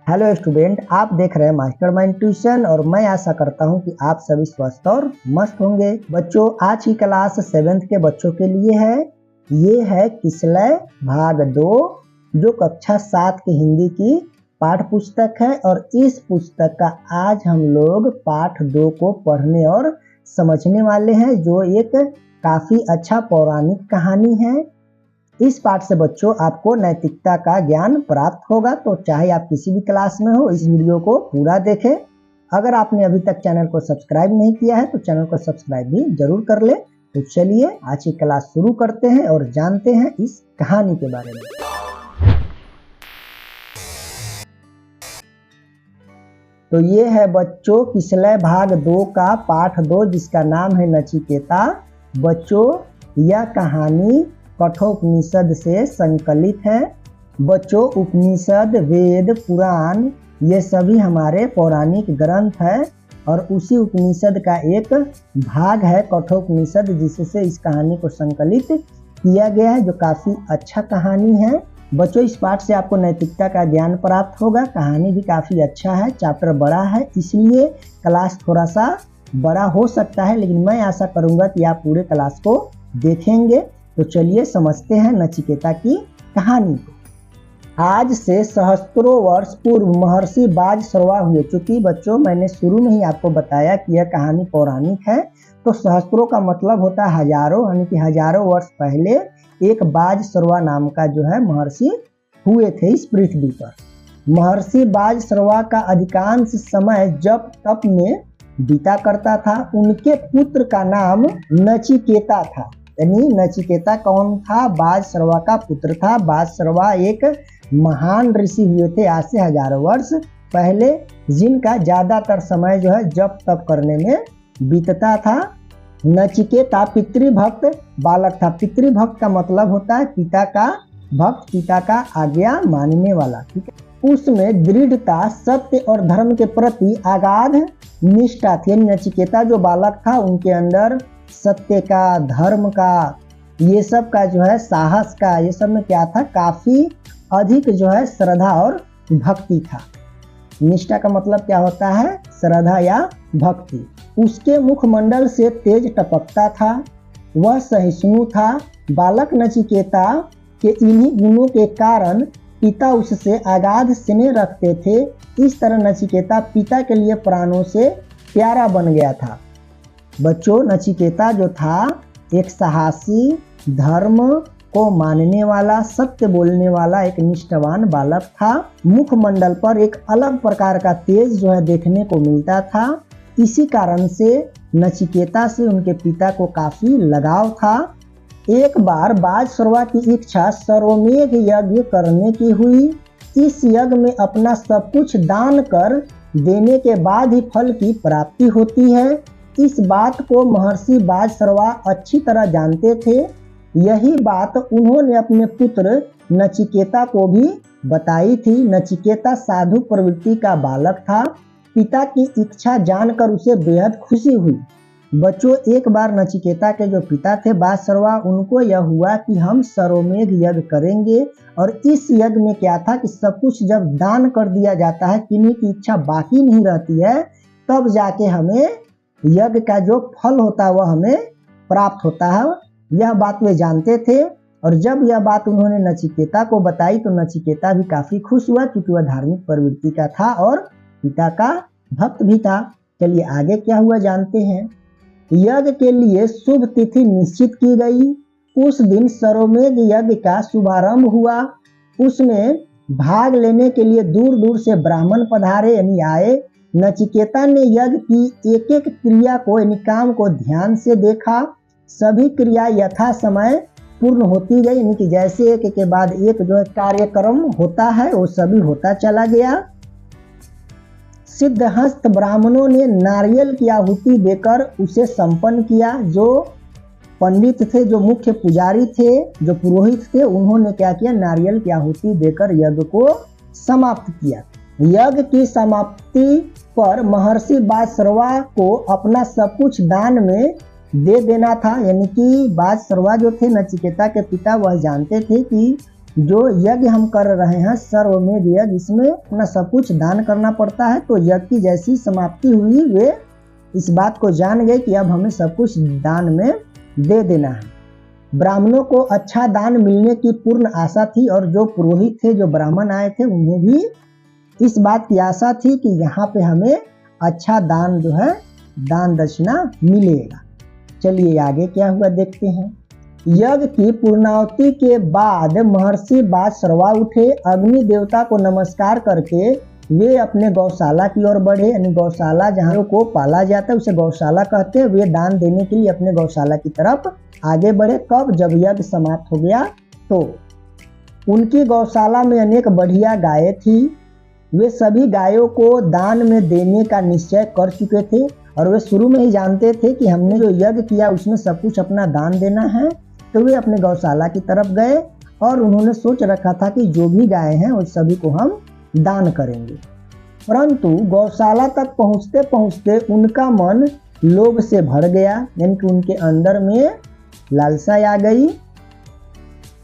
Hello student, आप देख रहे हैं मास्टरमाइंड ट्यूशन और मैं आशा करता हूं कि आप सभी स्वस्थ और मस्त होंगे। बच्चों, आज की क्लास 7th के बच्चों के लिए है। ये है किसलय भाग 2 जो कक्षा 7 की हिंदी की पाठ पुस्तक है और इस पुस्तक का आज हम लोग पाठ 2 को पढ़ने और समझने वाले हैं, जो एक काफी अच्छा पौराणिक कहानी है। इस पाठ से बच्चों आपको नैतिकता का ज्ञान प्राप्त होगा, तो चाहे आप किसी भी क्लास में हो, इस वीडियो को पूरा देखें। अगर आपने अभी तक चैनल को सब्सक्राइब नहीं किया है तो चैनल को सब्सक्राइब भी जरूर कर ले। तो चलिए आज की क्लास शुरू करते हैं और जानते हैं इस कहानी के बारे में। तो ये है बच्चों किसलय भाग 2 का पाठ 2, जिसका नाम है नचिकेता। बच्चों, यह कहानी कठोपनिषद से संकलित है। बच्चों, उपनिषद, वेद, पुराण ये सभी हमारे पौराणिक ग्रंथ है और उसी उपनिषद का एक भाग है कठोपनिषद, जिससे इस कहानी को संकलित किया गया है, जो काफी अच्छा कहानी है। बच्चों, इस पाठ से आपको नैतिकता का ज्ञान प्राप्त होगा। कहानी भी काफी अच्छा है, चैप्टर बड़ा है, इसलिए क्लास थोड़ा सा बड़ा हो सकता है, लेकिन मैं आशा करूंगा कि आप पूरे क्लास को देखेंगे। तो चलिए समझते हैं नचिकेता की कहानी को। आज से सहस्त्रों वर्ष पूर्व महर्षि बाजसर्वा हुए। चूंकि बच्चों मैंने शुरू में ही आपको बताया कि यह कहानी पौराणिक है, तो सहस्त्रों का मतलब होता है हजारों, यानी कि हजारों वर्ष पहले एक बाजसर्वा नाम का जो है महर्षि हुए थे इस पृथ्वी पर। महर्षि बाजसर्वा का अधिकांश समय जप तप में बीता करता था। उनके पुत्र का नाम नचिकेता था। यानी नचिकेता कौन था? बाजसर्वा का पुत्र था। बाजसर्वा एक महान ऋषि हुए थे आज से हजारों वर्ष पहले, जिनका ज्यादातर समय जो है जप तप करने में बीतता था। नचिकेता पितृभक्त बालक था। पितृभक्त का मतलब होता है पिता का भक्त, पिता का आज्ञा मानने वाला। ठीक है, उसमें दृढ़ता, सत्य और धर्म के प्रति अगाध निष्ठा थी। नचिकेता जो बालक था उनके अंदर सत्य का, धर्म का, ये सब का जो है साहस का, ये सब में क्या था, काफी अधिक जो है श्रद्धा और भक्ति था। निष्ठा का मतलब क्या होता है? श्रद्धा या भक्ति। उसके मुखमंडल से तेज टपकता था। वह सहिष्णु था। बालक नचिकेता के इन्हीं गुणों के कारण पिता उससे अगाध स्नेह रखते थे। इस तरह नचिकेता पिता के लिए प्राणों से प्यारा बन गया था। बच्चों, नचिकेता जो था एक साहसी, धर्म को मानने वाला, सत्य बोलने वाला एक निष्ठावान बालक था। मुखमंडल पर एक अलग प्रकार का तेज जो है देखने को मिलता था। इसी कारण से नचिकेता से उनके पिता को काफी लगाव था। एक बार बाजसर्वा की इच्छा सर्वमेघ यज्ञ करने की हुई। इस यज्ञ में अपना सब कुछ दान कर देने के बाद ही फल की प्राप्ति होती है। इस बात को महर्षि बाजसर्वा अच्छी तरह जानते थे। यही बात उन्होंने अपने पुत्र नचिकेता को भी बताई थी। नचिकेता साधु प्रवृत्ति का बालक था। पिता की इच्छा जानकर उसे बेहद खुशी हुई। बच्चों, एक बार नचिकेता के जो पिता थे बाजसर्वा, उनको यह हुआ कि हम सर्वमेघ यज्ञ करेंगे, और इस यज्ञ में क्या था कि सब कुछ जब दान कर दिया जाता है, किन्हीं की इच्छा बाकी नहीं रहती है, तब जाके हमें यज्ञ का जो फल होता है वह हमें प्राप्त होता है। यह बात वे जानते थे, और जब यह बात उन्होंने नचिकेता को बताई तो नचिकेता भी काफी खुश हुआ, क्योंकि वह धार्मिक प्रवृत्ति का था और पिता का भक्त भी था। चलिए आगे क्या हुआ जानते हैं। यज्ञ के लिए शुभ तिथि निश्चित की गई। उस दिन सर्वमेघ यज्ञ का शुभारंभ हुआ। उसमें भाग लेने के लिए दूर दूर से ब्राह्मण पधारे, यानी आए। नचिकेता ने यज्ञ की एक एक क्रिया को, यानी काम को ध्यान से देखा। सभी क्रिया यथा समय पूर्ण होती गई, यानी कि जैसे एक के बाद एक जो है कार्यक्रम होता है वो सभी होता चला गया। सिद्धहस्त ब्राह्मणों ने नारियल की आहुति देकर उसे संपन्न किया। जो पंडित थे, जो मुख्य पुजारी थे, जो पुरोहित थे, उन्होंने क्या किया, नारियल की आहुति देकर यज्ञ को समाप्त किया। यज्ञ की समाप्ति पर महर्षि बाजसर्वा को अपना सब कुछ दान में दे देना था। यानी कि बाजसर्वा जो थे नचिकेता के पिता, वह जानते थे कि जो यज्ञ हम कर रहे हैं सर्वमेध यज्ञ, इसमें अपना सब कुछ दान करना पड़ता है। तो यज्ञ की जैसी समाप्ति हुई वे इस बात को जान गए कि अब हमें सब कुछ दान में दे देना है। ब्राह्मणों को अच्छा दान मिलने की पूर्ण आशा थी और जो पुरोहित थे, जो ब्राह्मण आए थे, उन्हें भी इस बात की आशा थी कि यहाँ पे हमें अच्छा दान जो है दान दक्षिणा मिलेगा। चलिए आगे क्या हुआ देखते हैं। यज्ञ की पूर्णाहुति के बाद महर्षि बादशर्वा उठे, अग्नि देवता को नमस्कार करके वे अपने गौशाला की ओर बढ़े। यानी गौशाला जहाँ को पाला जाता है उसे गौशाला कहते हैं। वे दान देने के लिए अपने गौशाला की तरफ आगे बढ़े। कब? जब यज्ञ समाप्त हो गया तो उनकी गौशाला में अनेक बढ़िया गायें थी। वे सभी गायों को दान में देने का निश्चय कर चुके थे और वे शुरू में ही जानते थे कि हमने जो यज्ञ किया उसमें सब कुछ अपना दान देना है। तो वे अपने गौशाला की तरफ गए और उन्होंने सोच रखा था कि जो भी गायें हैं उस सभी को हम दान करेंगे। परंतु गौशाला तक पहुंचते पहुंचते उनका मन लोभ से भर गया, यानी कि उनके अंदर में लालसा आ गई।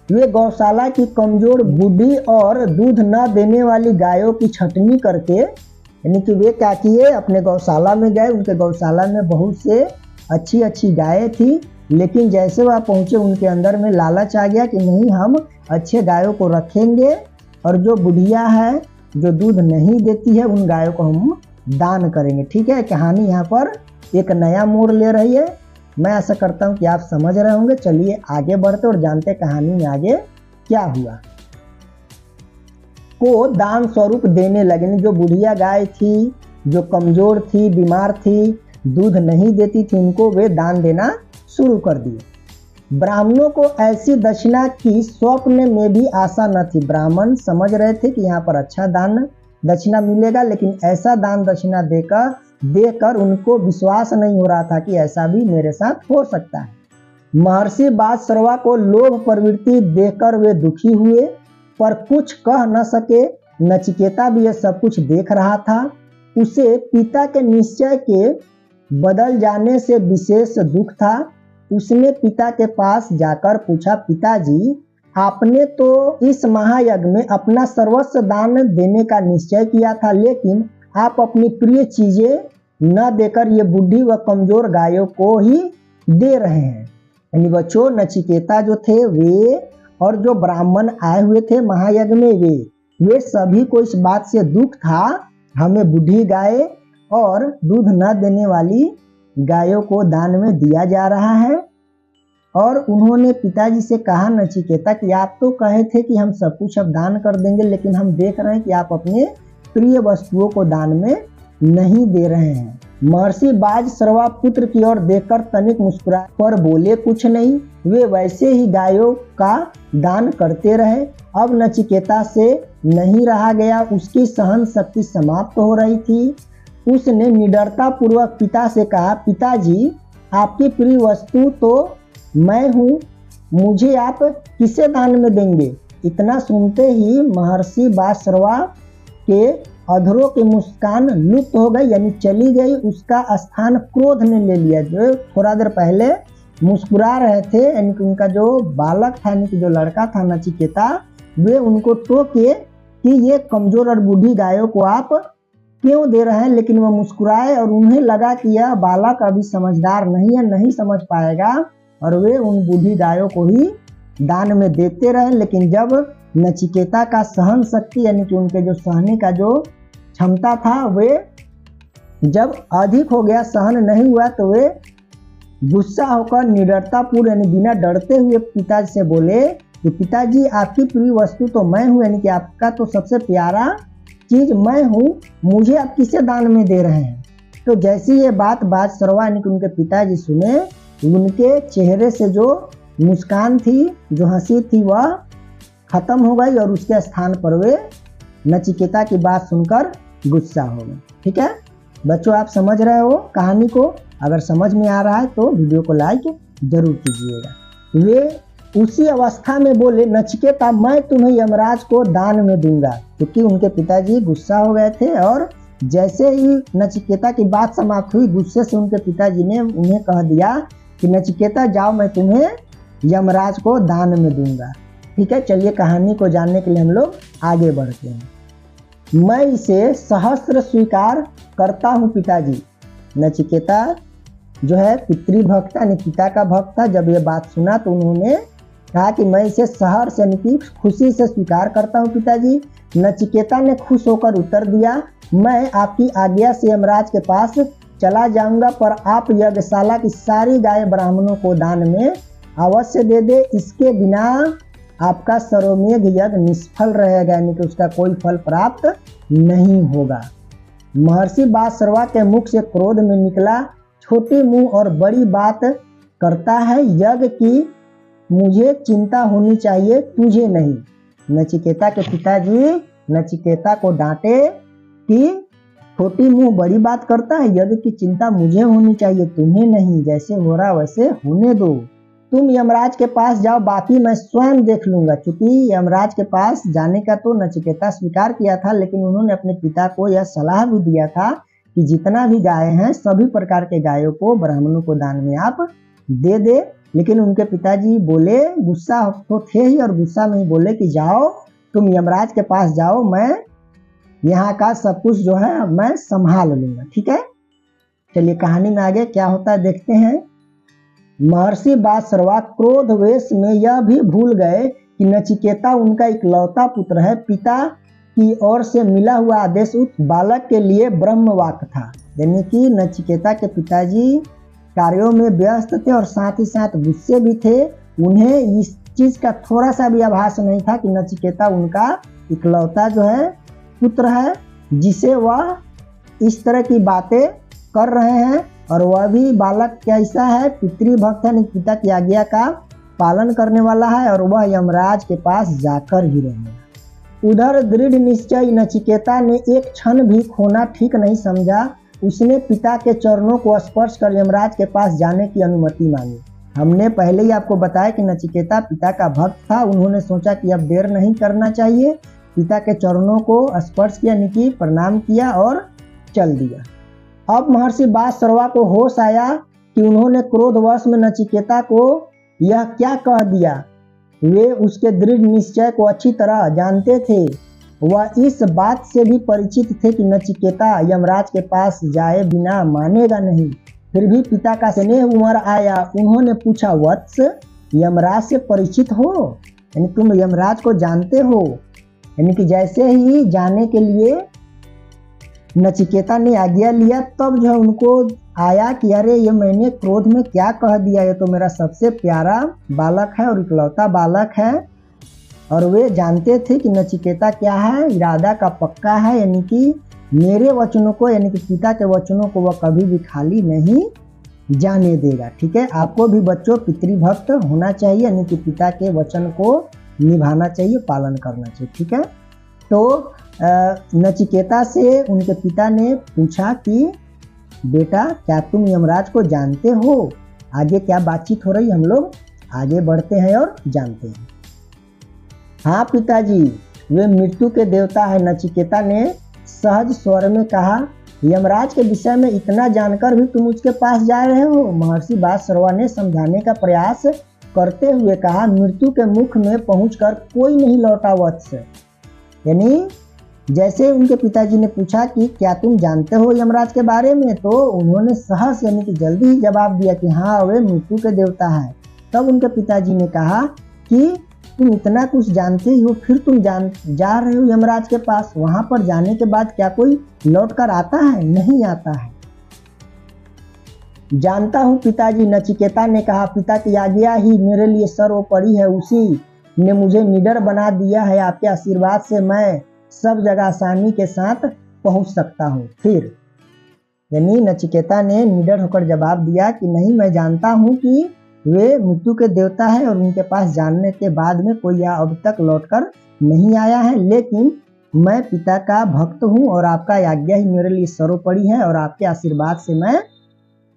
वे गौशाला की कमजोर बूढ़ी और दूध न देने वाली गायों की छटनी करके, यानी कि वे क्या किए, अपने गौशाला में गए। उनके गौशाला में बहुत से अच्छी अच्छी गायें थी, लेकिन जैसे वह पहुंचे उनके अंदर में लालच आ गया कि नहीं, हम अच्छे गायों को रखेंगे और जो बुढ़िया है, जो दूध नहीं देती है, उन गायों को हम दान करेंगे। ठीक है, कहानी यहाँ पर एक नया मोड़ ले रही है। मैं आशा करता हूँ कि आप समझ रहे होंगे। चलिए आगे बढ़ते और जानते कहानी में आगे क्या हुआ। को दान स्वरूप देने लगे। जो बुढ़िया गाय थी, जो कमजोर थी, बीमार थी, दूध नहीं देती थी, उनको वे दान देना शुरू कर दिए। ब्राह्मणों को ऐसी दक्षिणा की स्वप्न में भी आशा न थी। ब्राह्मण समझ रहे थे कि यहाँ पर अच्छा दान दक्षिणा मिलेगा, लेकिन ऐसा दान दक्षिणा देकर उनको विश्वास नहीं हो रहा था कि ऐसा भी मेरे साथ हो सकता है। महर्षि बादशर्वा को लोभ प्रवृत्ति देखकर वे दुखी हुए, पर कुछ कह न सके। नचिकेता भी यह सब कुछ देख रहा था। उसे पिता के निश्चय के बदल जाने से विशेष दुख था। उसने पिता के पास जाकर पूछा, पिताजी, आपने तो इस महायज्ञ में अपना सर्वस्व दान देने का निश्चय किया था, लेकिन आप अपनी प्रिय चीजें न देकर ये बूढ़ी व कमजोर गायों को ही दे रहे हैं। यानी बच्चों, नचिकेता जो थे वे और जो ब्राह्मण आए हुए थे महायज्ञ में, वे सभी को इस बात से दुख था, हमें बूढ़ी गाय और दूध न देने वाली गायों को दान में दिया जा रहा है। और उन्होंने पिताजी से कहा, नचिकेता, कि आप तो कहे थे कि हम सब कुछ अब दान कर देंगे, लेकिन हम देख रहे हैं कि आप अपने प्रिय वस्तुओं को दान में नहीं दे रहे हैं। महर्षि बादशर्वा पुत्र की ओर देखकर तनिक मुस्कुराए, पर बोले कुछ नहीं। वे वैसे ही गायों का दान करते रहे। अब नचिकेता से नहीं रहा गया, उसकी सहन शक्ति समाप्त हो रही थी। उसने निडरता पूर्वक पिता से कहा, पिताजी, आपकी प्रिय वस्तु तो मैं हूँ, मुझे आप किसे दान में देंगे? इतना सुनते ही महर्षि बादशर्वा के अधरों की मुस्कान लुप्त हो गई, यानी चली गई। उसका स्थान क्रोध ने ले लिया। जो थोड़ा देर पहले मुस्कुरा रहे थे, यानी कि उनका जो बालक था, यानी कि जो लड़का था नचिकेता, वे उनको टोके कि ये कमजोर और बूढ़ी गायों को आप क्यों दे रहे हैं, लेकिन वह मुस्कुराए और उन्हें लगा कि यह बालक अभी समझदार नहीं है, नहीं समझ पाएगा, और वे उन बूढ़ी गायों को ही दान में देते रहे। लेकिन जब नचिकेता का सहन शक्ति, यानी कि उनके जो सहने का जो क्षमता था, वे जब अधिक हो गया, सहन नहीं हुआ, तो वे गुस्सा होकर निडरता पूर्ण, यानी बिना डरते हुए पिताजी से बोले कि पिताजी, आपकी प्रिय वस्तु तो मैं हूँ, यानी कि आपका तो सबसे प्यारा चीज मैं हूँ, मुझे आप किसे दान में दे रहे हैं? तो जैसी ये बात बादशर्वा, यानी कि उनके पिताजी सुने, उनके चेहरे से जो मुस्कान थी, जो हंसी थी, वह खत्म हो गई और उसके स्थान पर वे नचिकेता की बात सुनकर गुस्सा हो गए। ठीक है बच्चों, आप समझ रहे हो कहानी को? अगर समझ में आ रहा है तो वीडियो को लाइक जरूर कीजिएगा। वे उसी अवस्था में बोले, नचिकेता, मैं तुम्हें यमराज को दान में दूंगा, क्योंकि उनके पिताजी गुस्सा हो गए थे। और जैसे ही नचिकेता की बात समाप्त हुई, गुस्से से उनके पिताजी ने उन्हें कह दिया कि नचिकेता, जाओ, मैं तुम्हें यमराज को दान में दूंगा। ठीक है, चलिए कहानी को जानने के लिए हम लोग आगे बढ़ते हैं। मैं इसे सहस्त्र स्वीकार करता हूँ पिताजी। नचिकेता जो है पितृभक्त यानी पिता का भक्त था। जब ये बात सुना तो उन्होंने कहा कि मैं इसे सहर्ष यानी कि खुशी से स्वीकार करता हूँ पिताजी। नचिकेता ने खुश होकर उत्तर दिया, मैं आपकी आज्ञा से यमराज के पास चला जाऊंगा, पर आप यज्ञशाला की सारी गाय ब्राह्मणों को दान में अवश्य दे दे। इसके बिना आपका सर्वमेघ यज्ञ निष्फल रहेगा, यानी कि उसका कोई फल प्राप्त नहीं होगा। महर्षि बासरवा के मुख से क्रोध में निकला, छोटे मुंह और बड़ी बात करता है, यज्ञ की मुझे चिंता होनी चाहिए, तुझे नहीं। नचिकेता के पिताजी नचिकेता को डांटे कि छोटी मुंह बड़ी बात करता है, यज्ञ की चिंता मुझे होनी चाहिए, तुम्हें नहीं। जैसे हो रहा वैसे होने दो, तुम यमराज के पास जाओ, बाकी मैं स्वयं देख लूंगा। क्योंकि यमराज के पास जाने का तो नचिकेता स्वीकार किया था, लेकिन उन्होंने अपने पिता को यह सलाह भी दिया था कि जितना भी गाय हैं सभी प्रकार के गायों को ब्राह्मणों को दान में आप दे दे। लेकिन उनके पिताजी बोले, गुस्सा तो थे ही, और गुस्सा में ही बोले कि जाओ तुम यमराज के पास जाओ, मैं यहाँ का सब कुछ जो है मैं संभाल लूंगा। ठीक है, चलिए कहानी में आगे क्या होता है देखते हैं। महर्षि बासरवा क्रोधवेश में यह भी भूल गए कि नचिकेता उनका इकलौता पुत्र है। पिता की ओर से मिला हुआ आदेश उस बालक के लिए ब्रह्मवाक् था। यानी कि नचिकेता के पिताजी कार्यों में व्यस्त थे और साथ ही साथ गुस्से भी थे। उन्हें इस चीज का थोड़ा सा भी आभास नहीं था कि नचिकेता उनका इकलौता जो है पुत्र है, जिसे वह इस तरह की बातें कर रहे हैं। और वह भी बालक कैसा है, पितृभक्त है, पिता की आज्ञा का पालन करने वाला है, और वह यमराज के पास जाकर ही रहेगा। उधर दृढ़ निश्चय नचिकेता ने एक क्षण भी खोना ठीक नहीं समझा। उसने पिता के चरणों को स्पर्श कर यमराज के पास जाने की अनुमति मांगी। हमने पहले ही आपको बताया कि नचिकेता पिता का भक्त था। उन्होंने सोचा कि अब देर नहीं करना चाहिए, पिता के चरणों को स्पर्श किया, यानी कि प्रणाम किया और चल दिया। अब महर्षि बासरवा को होश आया कि उन्होंने क्रोधवश में नचिकेता को यह क्या कह दिया। वे उसके दृढ़ निश्चय को अच्छी तरह जानते थे। वह इस बात से भी परिचित थे कि नचिकेता यमराज के पास जाए बिना मानेगा नहीं। फिर भी पिता का स्नेह उमड़ आया। उन्होंने पूछा, वत्स यमराज से परिचित हो, यानी तुम यमराज को जानते हो। यानी कि जैसे ही जाने के लिए नचिकेता ने आज्ञा लिया, तब जो उनको आया कि अरे ये मैंने क्रोध में क्या कह दिया, ये तो मेरा सबसे प्यारा बालक है और इकलौता बालक है। और वे जानते थे कि नचिकेता क्या है, इरादा का पक्का है, यानी कि मेरे वचनों को, यानी कि पिता के वचनों को वह कभी भी खाली नहीं जाने देगा। ठीक है, आपको भी बच्चों पितृभक्त होना चाहिए, यानी कि पिता के वचन को निभाना चाहिए, पालन करना चाहिए। ठीक है, तो नचिकेता से उनके पिता ने पूछा कि बेटा क्या तुम यमराज को जानते हो? आगे क्या बातचीत हो रही, हम लोग आगे बढ़ते हैं और जानते हैं। हाँ पिताजी, वे मृत्यु के देवता है। नचिकेता ने सहज स्वर में कहा। यमराज के विषय में इतना जानकर भी तुम उसके पास जा रहे हो? महर्षि बासरवा ने समझाने का प्रयास करते हुए कहा, मृत्यु के मुख में पहुंचकर कोई नहीं लौटा वत्स। यानी जैसे उनके पिताजी ने पूछा कि क्या तुम जानते हो यमराज के बारे में, तो उन्होंने सहस यानी कि जल्दी ही जवाब दिया कि हाँ वे मृत्यु के देवता है। तब उनके पिताजी ने कहा कि तुम इतना कुछ जानते ही हो, फिर तुम जा रहे हो यमराज के पास, वहां पर जाने के बाद क्या कोई लौट कर आता है? नहीं आता है। जानता हूँ पिताजी, नचिकेता ने कहा, पिता की आज्ञा ही मेरे लिए सर्वोपरि है, उसी ने मुझे निडर बना दिया है। आपके आशीर्वाद से मैं सब जगह आसानी के साथ पहुंच सकता हूँ। फिर यानी नचिकेता ने निडर होकर जवाब दिया कि नहीं, मैं जानता हूँ कि वे मृत्यु के देवता है और उनके पास जानने के बाद में कोई यहाँ अब तक लौटकर नहीं आया है, लेकिन मैं पिता का भक्त हूँ और आपका आज्ञा ही मेरे लिए सर्वोपरि है, और आपके आशीर्वाद से मैं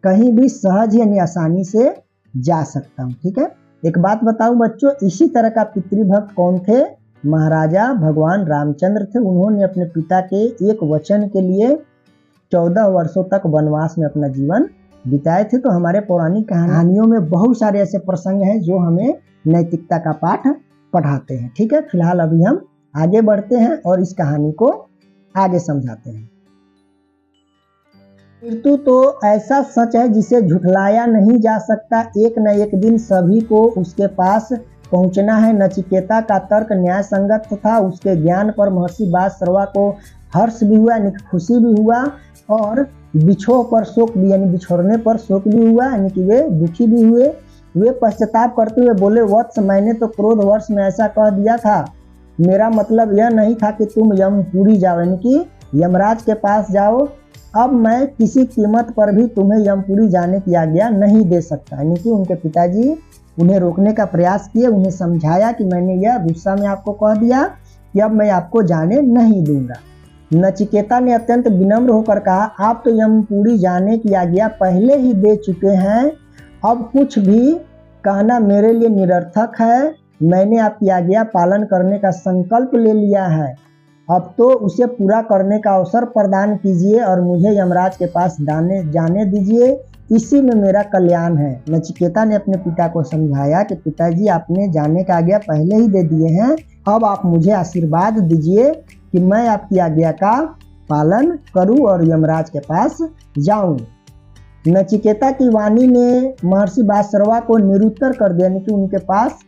कहीं भी सहज यानी आसानी से जा सकता हूँ। ठीक है, एक बात बताऊं बच्चों, इसी तरह का पितृभक्त कौन थे? महाराजा भगवान रामचंद्र थे। उन्होंने अपने पिता के एक वचन के लिए 14 वर्षों तक वनवास में अपना जीवन बिताए थे। तो हमारे पौराणिक कहानियों में बहुत सारे ऐसे प्रसंग हैं जो हमें नैतिकता का पाठ पढ़ाते हैं। ठीक है, फिलहाल अभी हम आगे बढ़ते हैं और इस कहानी को आगे समझाते हैं। मृत्यु तो ऐसा सच है जिसे झुठलाया नहीं जा सकता। एक न एक दिन सभी को उसके पास पहुंचना है। नचिकेता का तर्क न्याय संगत था। उसके ज्ञान पर महर्षि बादशर्वा को हर्ष भी हुआ यानी खुशी भी हुआ, और बिछोह पर शोक भी यानी बिछोड़ने पर शोक भी हुआ यानी कि वे दुखी भी हुए। वे पश्चाताप करते हुए बोले, वत्स, मैंने तो क्रोध वर्ष में ऐसा कह दिया था। मेरा मतलब यह नहीं था कि तुम यमपुरी जाओ यानी कि यमराज के पास जाओ। अब मैं किसी कीमत पर भी तुम्हें यमपुरी जाने की आज्ञा नहीं दे सकता। यानी कि उनके पिताजी उन्हें रोकने का प्रयास किए, उन्हें समझाया कि मैंने यह गुस्सा में आपको कह दिया कि अब मैं आपको जाने नहीं दूंगा। नचिकेता ने अत्यंत विनम्र होकर कहा, आप तो यमपुरी जाने की आज्ञा पहले ही दे चुके हैं। अब कुछ भी कहना मेरे लिए निरर्थक है। मैंने आपकी आज्ञा पालन करने का संकल्प ले लिया है। अब तो उसे पूरा करने का अवसर प्रदान कीजिए और मुझे यमराज के पास जाने दीजिए। इसी में मेरा कल्याण है। नचिकेता ने अपने पिता को समझाया कि पिताजी, आपने जाने का आज्ञा पहले ही दे दिए हैं। अब आप मुझे आशीर्वाद दीजिए कि मैं आपकी आज्ञा का पालन करूं और यमराज के पास जाऊं। नचिकेता की वाणी ने महर्षि बादशर्वा को निरुत्तर कर दिया, यानी कि उनके पास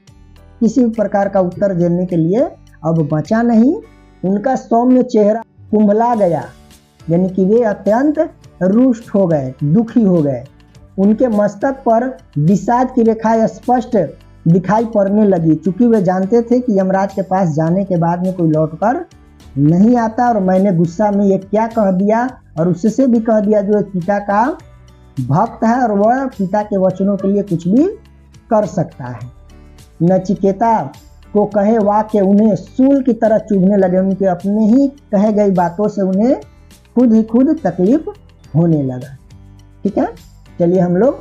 किसी भी प्रकार का उत्तर देने के लिए अब बचा नहीं। उनका सौम्य चेहरा कुंभला गया, यानी कि वे अत्यंत रुष्ट हो गए, दुखी हो गए। उनके मस्तक पर विषाद की रेखाएं स्पष्ट दिखाई पड़ने लगी, क्योंकि वे जानते थे कि यमराज के पास जाने के बाद में कोई लौटकर नहीं आता और मैंने गुस्सा में ये क्या कह दिया, और उससे भी कह दिया जो पिता का भक्त है और वह पिता के वचनों के लिए कुछ भी कर सकता है। नचिकेता को कहे वाक्य उन्हें सूल की तरह चुभने लगे। उनके अपने ही कहे गई बातों से उन्हें खुद तकलीफ होने लगा। ठीक है, चलिए हम लोग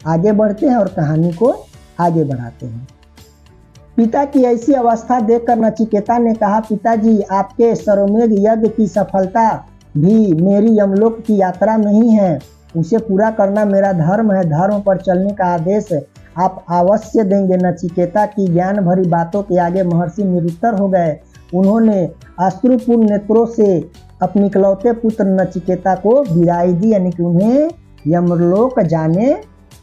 आगे बढ़ते हैं और कहानी को आगे बढ़ाते हैं। पिता की ऐसी अवस्था देखकर नचिकेता ने कहा, पिताजी, आपके सर्वमेघ यज्ञ की सफलता भी मेरी यमलोक की यात्रा में ही है। उसे पूरा करना मेरा धर्म है। धर्म पर चलने का आदेश आप अवश्य देंगे। नचिकेता की ज्ञान भरी बातों के आगे महर्षि निरुत्तर हो गए। उन्होंने अश्रुपूर्ण नेत्रों से अपने इकलौते पुत्र नचिकेता को विदाई दी, यानी कि उन्हें यमलोक जाने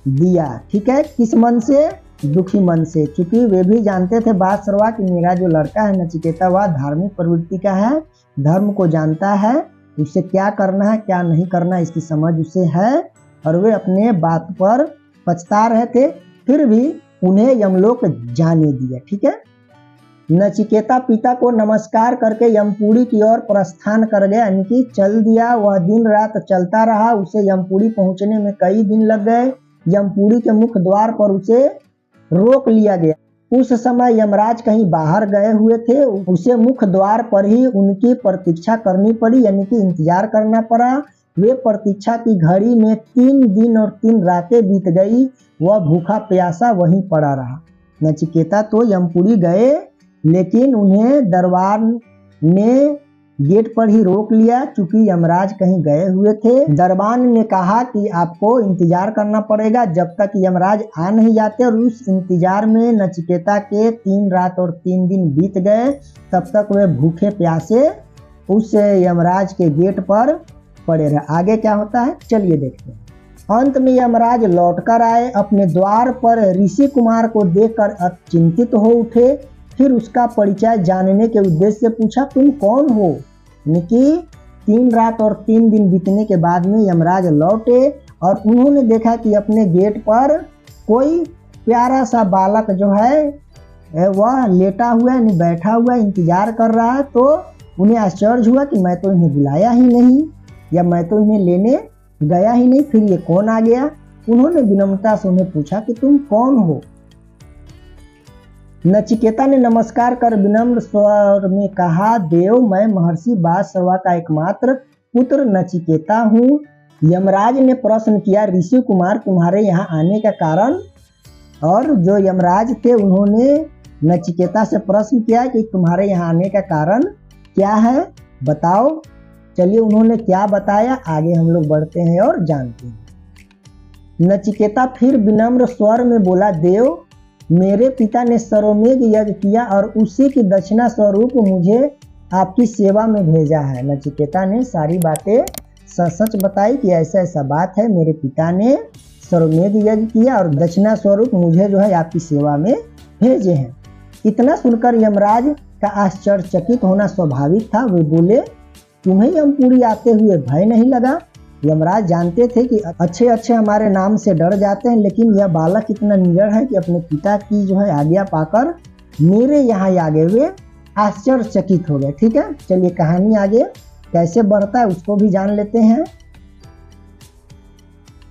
दिया। ठीक है, किस मन से? दुखी मन से, क्योंकि वे भी जानते थे बादशर्वा कि मेरा जो लड़का है नचिकेता वह धार्मिक प्रवृत्ति का है, धर्म को जानता है, उसे क्या करना है क्या नहीं करना इसकी समझ उसे है, और वे अपने बात पर पछता रहे थे। फिर भी उन्हें यमलोक जाने दिया। ठीक है, नचिकेता पिता को नमस्कार करके यमपुरी की ओर प्रस्थान कर गया, यानी कि चल दिया। वह दिन रात चलता रहा। उसे यमपुरी पहुंचने में कई दिन लग गए। यमपुरी के मुख्य द्वार पर उसे रोक लिया गया। उस समय यमराज कहीं बाहर गए हुए थे। उसे मुख्य द्वार पर ही उनकी प्रतीक्षा करनी पड़ी, यानी कि इंतजार करना पड़ा। वे प्रतीक्षा की घड़ी में 3 दिन और 3 रातें बीत गई। वह भूखा प्यासा वहीं पड़ा रहा। नचिकेता तो यमपुरी गए, लेकिन उन्हें दरबार ने गेट पर ही रोक लिया, क्योंकि यमराज कहीं गए हुए थे। दरबार ने कहा कि आपको इंतजार करना पड़ेगा जब तक यमराज आ नहीं जाते, और उस इंतजार में नचिकेता के 3 रात और 3 दिन बीत गए। तब तक वे भूखे प्यासे उस यमराज के गेट पर पड़े रहे। आगे क्या होता है चलिए देखते हैं। अंत में यमराज लौटकर आए। अपने द्वार पर ऋषि कुमार को देखकर चिंतित हो उठे। फिर उसका परिचय जानने के उद्देश्य से पूछा, तुम कौन हो? यानी कि 3 रात और 3 दिन बीतने के बाद में यमराज लौटे और उन्होंने देखा कि अपने गेट पर कोई प्यारा सा बालक जो है वह लेटा हुआ है, बैठा हुआ इंतजार कर रहा है। तो उन्हें आश्चर्य हुआ कि मैं तो इन्हें बुलाया ही नहीं, या मैं तो इन्हें लेने गया ही नहीं, फिर ये कौन आ गया? उन्होंने विनम्रता से उन्हें पूछा कि तुम कौन हो? नचिकेता ने नमस्कार कर विनम्र स्वर में कहा, देव, मैं महर्षि बादशर्वा का एकमात्र पुत्र नचिकेता हूँ। यमराज ने प्रश्न किया, ऋषि कुमार, तुम्हारे यहाँ आने का कारण? और जो यमराज थे उन्होंने नचिकेता से प्रश्न किया कि तुम्हारे यहाँ आने का कारण क्या है, बताओ। चलिए उन्होंने क्या बताया आगे हम लोग बढ़ते हैं और जानते हैं। नचिकेता फिर विनम्र स्वर में बोला, देव, मेरे पिता ने सर्वमेघ यज्ञ किया और उसी की दक्षिणा स्वरूप मुझे आपकी सेवा में भेजा है। नचिकेता ने सारी बातें सच बताई कि ऐसा ऐसा बात है, मेरे पिता ने सर्वमेघ यज्ञ किया और दक्षिणा स्वरूप मुझे जो है आपकी सेवा में भेजे हैं। इतना सुनकर यमराज का आश्चर्यचकित होना स्वाभाविक था। वे बोले, तुम्हें यमपुरी आते हुए भय नहीं लगा? यमराज जानते थे कि अच्छे अच्छे हमारे नाम से डर जाते हैं, लेकिन यह बालक इतना निडर है कि अपने पिता की जो है आज्ञा पाकर मेरे यहाँ आ गए। वे आश्चर्यचकित हो गए। ठीक है, चलिए कहानी आगे कैसे बढ़ता है उसको भी जान लेते हैं।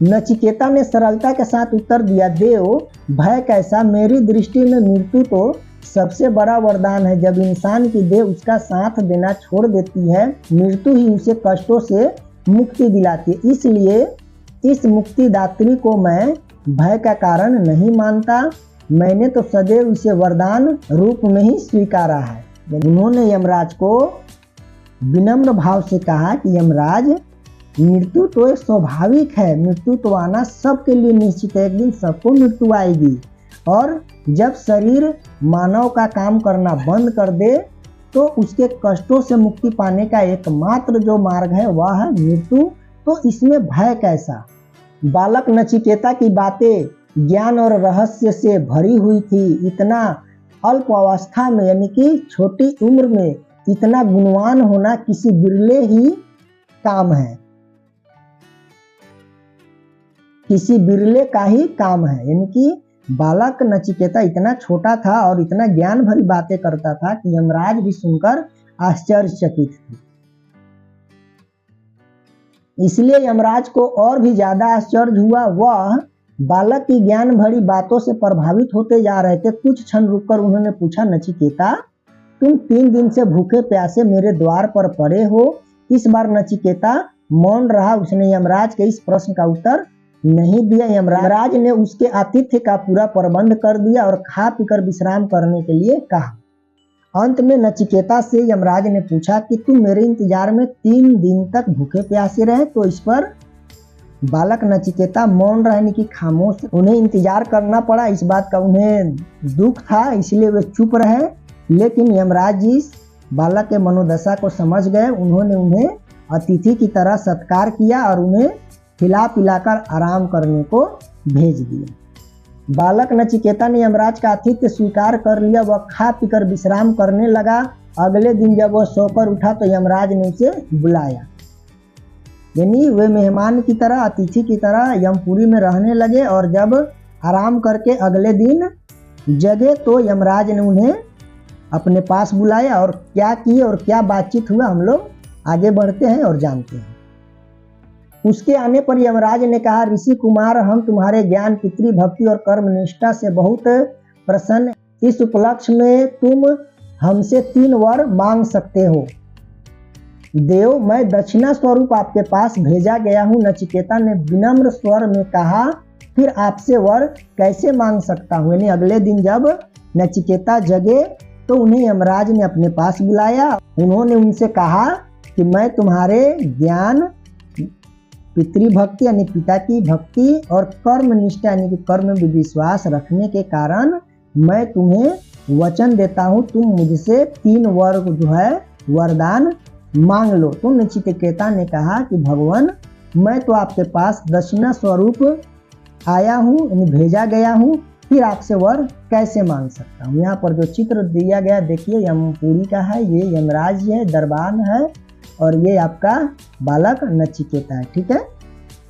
नचिकेता ने सरलता के साथ उत्तर दिया, देव भय कैसा, मेरी दृष्टि में मृत्यु तो सबसे बड़ा वरदान है। जब इंसान की देह उसका साथ देना छोड़ देती है, मृत्यु ही उसे कष्टों से मुक्ति दिलाती है। इसलिए इस मुक्तिदात्री को मैं भय का कारण नहीं मानता। मैंने तो सदैव इसे वरदान रूप में ही स्वीकारा है। उन्होंने यमराज को विनम्र भाव से कहा कि यमराज, मृत्यु तो एक स्वाभाविक है, मृत्यु तो आना सबके लिए निश्चित है। एक दिन सबको मृत्यु आएगी और जब शरीर मानव का काम करना बंद कर दे तो उसके कष्टों से मुक्ति पाने का एकमात्र जो मार्ग है वह है मृत्यु। तो इसमें भय कैसा? बालक नचिकेता की बातें ज्ञान और रहस्य से भरी हुई थी। इतना अल्प अवस्था में यानी कि छोटी उम्र में इतना गुणवान होना किसी बिरले ही काम है, किसी बिरले का ही काम है। यानी कि बालक नचिकेता इतना छोटा था और इतना ज्ञान भरी बातें करता था कि यमराज भी सुनकर आश्चर्यचकित थे। इसलिए यमराज को और भी ज्यादा आश्चर्य हुआ। वह बालक की ज्ञान भरी बातों से प्रभावित होते जा रहे थे। कुछ क्षण रुककर उन्होंने पूछा, नचिकेता, तुम 3 दिन से भूखे प्यासे मेरे द्वार पर पड़े हो। इस बार नचिकेता मौन रहा। उसने यमराज के इस प्रश्न का उत्तर नहीं दिया। यमराज ने उसके आतिथ्य का पूरा प्रबंध कर दिया और खा पीकर विश्राम करने के लिए कहा। अंत में नचिकेता से यमराज ने पूछा कि तुम मेरे इंतजार में 3 दिन तक भूखे प्यासे रहे। तो इस पर बालक नचिकेता मौन रहने की खामोश। उन्हें इंतजार करना पड़ा, इस बात का उन्हें दुख था, इसलिए वे चुप रहे। लेकिन यमराज जी बालक के मनोदशा को समझ गए। उन्होंने उन्हें अतिथि की तरह सत्कार किया और उन्हें खिला पिलाकर आराम करने को भेज दिया। बालक नचिकेता ने यमराज का आतिथ्य स्वीकार कर लिया। वह खा पीकर विश्राम करने लगा। अगले दिन जब वह सोकर उठा तो यमराज ने उसे बुलाया। यानी वे मेहमान की तरह, अतिथि की तरह यमपुरी में रहने लगे और जब आराम करके अगले दिन जगे तो यमराज ने उन्हें अपने पास बुलाया। और क्या किए और क्या बातचीत हुआ हम लोग आगे बढ़ते हैं और जानते हैं। उसके आने पर यमराज ने कहा, ऋषि कुमार, हम तुम्हारे ज्ञान, पितृभक्ति और कर्मनिष्ठा से बहुत प्रसन्न। इस उपलक्ष्य में तुम हमसे 3 वर मांग सकते हो। देव, मैं दक्षिणा स्वरूप आपके पास भेजा गया हूँ। नचिकेता ने विनम्र स्वर में कहा, फिर आपसे वर कैसे मांग सकता हूँ? यानी अगले दिन जब नचिकेता जगे तो उन्हें यमराज ने अपने पास बुलाया। उन्होंने उनसे कहा कि मैं तुम्हारे ज्ञान, पितृभक्ति यानी पिता की भक्ति और कर्म निष्ठा यानी कि कर्म में विश्वास रखने के कारण मैं तुम्हें वचन देता हूँ, तुम मुझसे 3 वर जो है वरदान मांग लो। तो नचिकेता ने कहा कि भगवान, मैं तो आपके पास दक्षिणा स्वरूप आया हूँ, यानी भेजा गया हूँ, फिर आपसे वर कैसे मांग सकता हूँ? यहाँ पर जो चित्र दिया गया देखिए यमपुरी का है, ये यमराज है, दरबान है और ये आपका बालक नचिकेता है। ठीक है,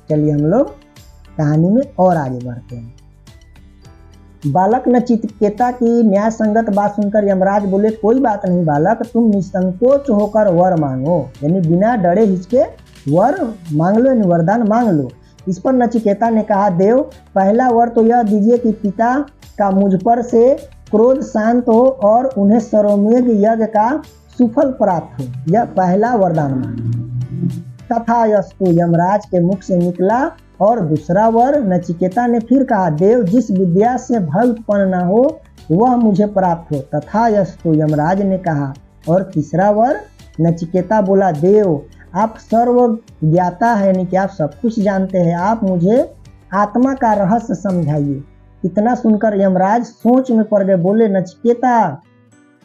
चलिए हम लोग कहानी में और आगे बढ़ते हैं। बालक नचिकेता की न्याय संगत बात सुनकर यमराज बोले, कोई बात नहीं बालक, तुम निसंकोच होकर वर मांगो, यानी बिना डरे हिचके वर मांग लो, यानी वरदान मांग लो। इस पर नचिकेता ने कहा, देव, पहला वर तो यह दीजिए कि पिता का मुझ पर से क्रोध शांत हो और उन्हें सर्वमेघ यज्ञ का सुफल प्राप्त हो। यह पहला वरदान मांगा। तथास्तु यमराज के मुख से निकला। और दूसरा वर नचिकेता ने फिर कहा, देव, जिस विद्या से भय उत्पन्न न हो वह मुझे प्राप्त हो। तथास्तु यमराज ने कहा। और तीसरा वर नचिकेता बोला, देव, आप सर्व ज्ञाता है, यानी कि आप सब कुछ जानते हैं, आप मुझे आत्मा का रहस्य समझाइए। इतना सुनकर यमराज सोच में पड़ गए, बोले नचिकेता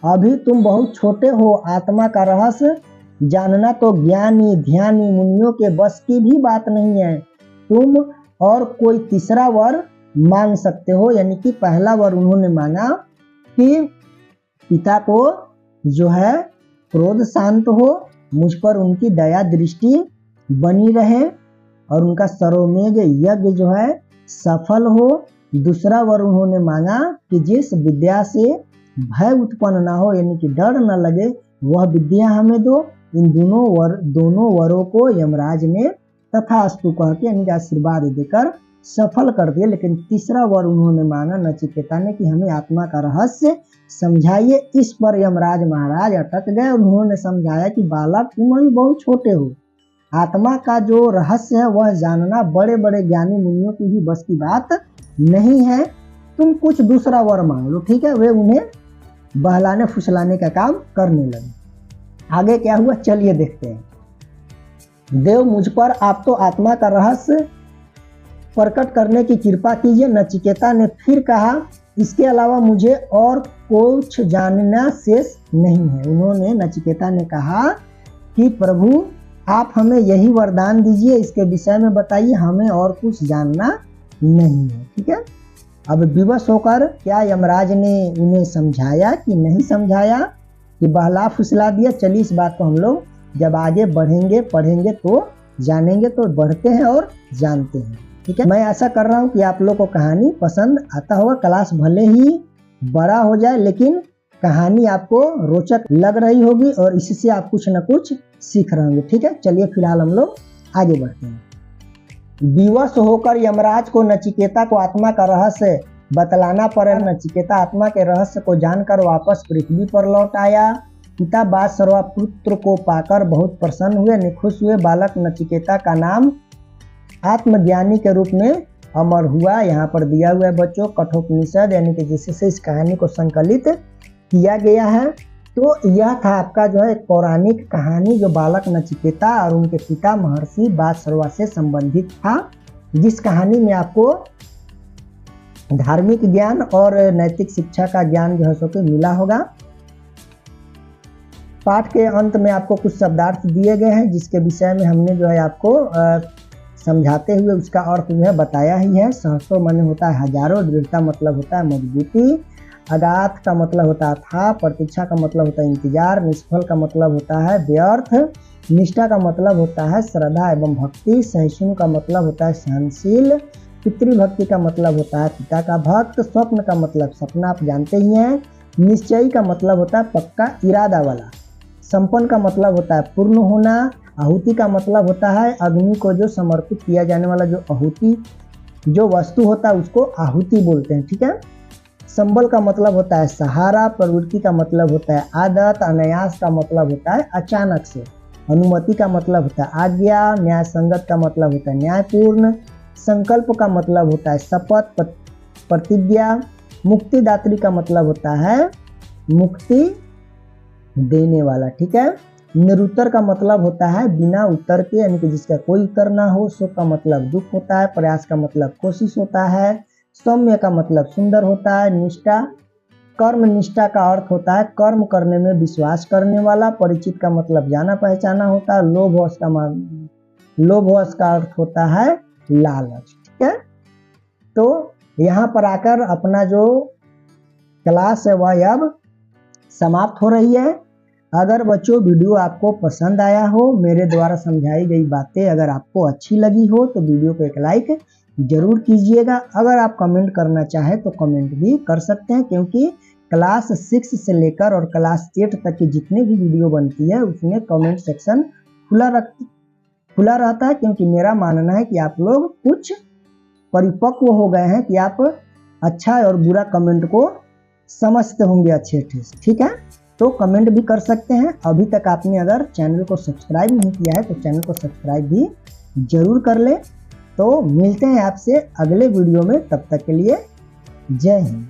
अभी तुम बहुत छोटे हो, आत्मा का रहस्य जानना तो ज्ञानी ध्यानी मुनियों के बस की भी बात नहीं है। तुम और कोई तीसरा वर मांग सकते हो। यानी कि पहला वर उन्होंने मांगा कि पिता को जो है क्रोध शांत हो, मुझ पर उनकी दया दृष्टि बनी रहे और उनका सर्वमेघ यज्ञ जो है सफल हो। दूसरा वर उन्होंने मांगा कि जिस विद्या से भय उत्पन्न ना हो, यानी कि डर न लगे, वह विद्या हमें दो। इन दोनों वरों को यमराज ने तथास्तु कह के यानी आशीर्वाद देकर सफल कर दिया। लेकिन तीसरा वर उन्होंने मांगा नचिकेता ने कि हमें आत्मा का रहस्य समझाइए। इस पर यमराज महाराज अटक गए। उन्होंने समझाया कि बालक तुम अभी बहुत छोटे हो, आत्मा का जो रहस्य है वह जानना बड़े बड़े ज्ञानी मुनियों की भी बस की बात नहीं है। तुम कुछ दूसरा वर मांग लो, ठीक है। वे उन्हें बहलाने फुसलाने का काम करने लगे। आगे क्या हुआ चलिए देखते हैं। देव मुझ पर आप तो आत्मा का रहस्य प्रकट करने की कृपा कीजिए। नचिकेता ने फिर कहा इसके अलावा मुझे और कुछ जानना शेष नहीं है। उन्होंने नचिकेता ने कहा कि प्रभु आप हमें यही वरदान दीजिए, इसके विषय में बताइए, हमें और कुछ जानना नहीं है, ठीक है। अब विवश होकर क्या यमराज ने उन्हें समझाया कि नहीं समझाया, कि बहला फुसला दिया। चलिए इस बात को हम लोग जब आगे बढ़ेंगे पढ़ेंगे तो जानेंगे। तो बढ़ते हैं और जानते हैं, ठीक है। मैं ऐसा कर रहा हूँ कि आप लोग को कहानी पसंद आता होगा। क्लास भले ही बड़ा हो जाए लेकिन कहानी आपको रोचक लग रही होगी और इससे आप कुछ न कुछ सीख रहे होंगे, ठीक है। चलिए फिलहाल हम लोग आगे बढ़ते हैं। विवश होकर यमराज को नचिकेता को आत्मा का रहस्य बतलाना पड़ा। नचिकेता आत्मा के रहस्य को जानकर वापस पृथ्वी पर लौट आया। पिता बादशर्वा पुत्र को पाकर बहुत प्रसन्न हुए, खुश हुए। बालक नचिकेता का नाम आत्मज्ञानी के रूप में अमर हुआ। यहाँ पर दिया हुआ है बच्चों कठोपनिषद, यानी कि जिससे इस कहानी को संकलित किया गया है। तो यह था आपका जो है एक पौराणिक कहानी जो बालक नचिकेता और उनके पिता महर्षि बादशर्वा से संबंधित था, जिस कहानी में आपको धार्मिक ज्ञान और नैतिक शिक्षा का ज्ञान जो है सो मिला होगा। पाठ के अंत में आपको कुछ शब्दार्थ दिए गए हैं जिसके विषय में हमने जो है आपको समझाते हुए उसका अर्थ जो है बताया ही है। सहस्त्रों माने होता है हजारों, दृढ़ता मतलब होता है मजबूती, अगाध का मतलब होता है था, प्रतीक्षा का मतलब होता है इंतजार, निष्फल का मतलब होता है व्यर्थ, निष्ठा का मतलब होता है श्रद्धा एवं भक्ति, सहिष्णु का मतलब होता है सहनशील, पितृभक्ति का मतलब होता है पिता का भक्त, स्वप्न का मतलब सपना आप जानते ही हैं, निश्चयी का मतलब होता है पक्का इरादा वाला, संपन्न का मतलब होता है पूर्ण होना, आहुति का मतलब होता है अग्नि को जो समर्पित किया जाने वाला जो आहुति जो वस्तु होता है उसको आहुति बोलते हैं, ठीक है। संबल का मतलब होता है सहारा, प्रवृत्ति का मतलब होता है आदत, अनायास का मतलब होता है अचानक से, अनुमति का मतलब होता है आज्ञा, न्याय संगत का मतलब होता है न्यायपूर्ण, संकल्प का मतलब होता है शपथ प्रतिज्ञा, मुक्तिदात्री का मतलब होता है मुक्ति देने वाला, ठीक है। निरुत्तर का मतलब होता है बिना उत्तर के, यानी कि जिसका कोई उत्तर ना हो। शोक का मतलब दुख होता है, प्रयास का मतलब कोशिश होता है, सौम्य का मतलब सुंदर होता है, निष्ठा कर्म निष्ठा का अर्थ होता है कर्म करने में विश्वास करने वाला, परिचित का मतलब जाना पहचाना होता है, लोभ का अर्थ होता है लालच, ठीक है। तो यहाँ पर आकर अपना जो क्लास है वह अब समाप्त हो रही है। अगर बच्चों वीडियो आपको पसंद आया हो, मेरे द्वारा समझाई गई बातें अगर आपको अच्छी लगी हो तो वीडियो को एक लाइक जरूर कीजिएगा। अगर आप कमेंट करना चाहें तो कमेंट भी कर सकते हैं, क्योंकि क्लास 6 से लेकर और क्लास 8 तक की जितनी भी वीडियो बनती है उसमें कमेंट सेक्शन खुला रहता है, क्योंकि मेरा मानना है कि आप लोग कुछ परिपक्व हो गए हैं कि आप अच्छा और बुरा कमेंट को समझते होंगे अच्छे से, ठीक है। तो कमेंट भी कर सकते हैं। अभी तक आपने अगर चैनल को सब्सक्राइब नहीं किया है तो चैनल को सब्सक्राइब भी जरूर कर ले। तो मिलते हैं आपसे अगले वीडियो में, तब तक के लिए जय हिंद।